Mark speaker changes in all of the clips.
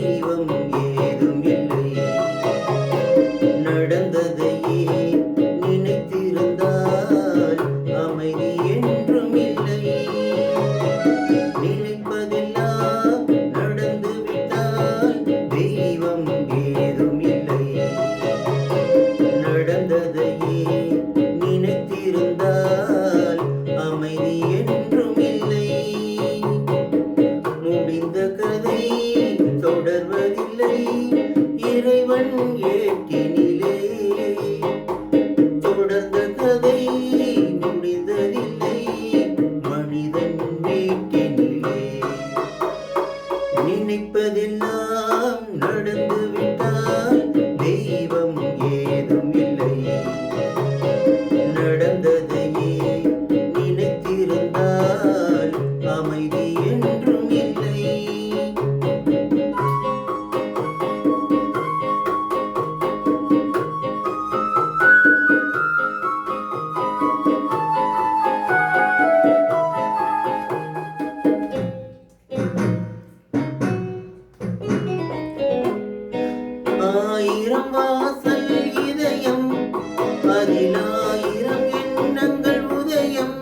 Speaker 1: தெய்வம் ஏதும் இல்லை. நடந்ததையே நினைத்திருந்தால் அமைதி என்றும் இல்லை. நினைப்பதெல்லாம் நடந்துவிட்டால் தெய்வம் ஏதும் இல்லை. நடந்ததையே நினைத்திருந்தால் அமைதி என்றும் இல்லை. முடிந்த கதை தொடர்வதில்லை இறைவன் ஏட்டினிலே. தொடர்ந்த கதை முடிந்ததில்லை மனிதன் வீட்டினிலே. நினைப்பதெல்லாம் நடந்துவிட்டால் தெய்வம் ஏதும் இல்லை. நடந்ததையே நினைத்திருந்தால் அமைதி என்றும் இல்லை. ஆயிரம் வாசல் இதயம் அதில் ஆயிரம் எண்ணங்கள் உதயம்.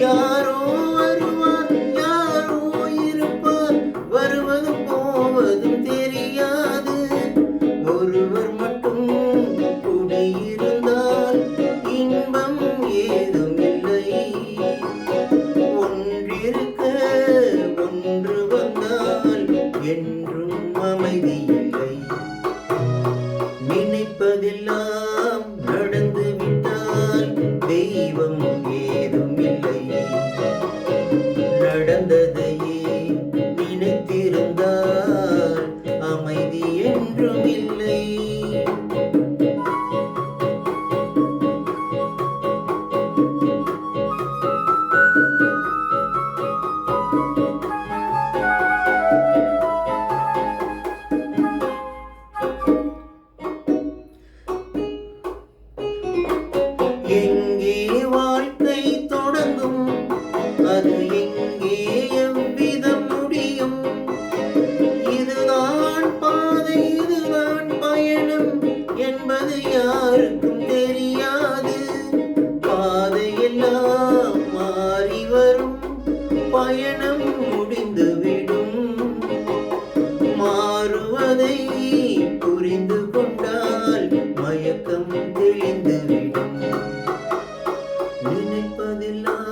Speaker 1: யாரோ வருவார் யாரோ இருப்பார் வருவதும் போவதும் தெரியாது. ஒருவர் மட்டும் குடியிருந்தால் இன்பம் ஏதும் இல்லை. ஒன்றிருக்க ஒன்று வந்தால் என்றும் அமைதி இல்லை. நினைப்பதெல்லாம் நடந்துவிட்டால் தெய்வம் ஏதும் இல்லை. நடந்ததையே நினைத்திருந்தால் அமைதி என்றும் இல்லை. எங்கே வாழ்க்கை தொடங்கும் அது எங்கே எவ்விதம் முடியும்? இதுதான் பாதை இதுதான் பயணம் என்பது யாருக்கும் தெரியாது. பாதையெல்லாம் மாறி வரும் பயணம் முடிந்துவிடும். மாறுவதை புரிந்து கொண்டால் மயக்கம் தெளிந்துவிடும். நினைப்பதெல்லாம்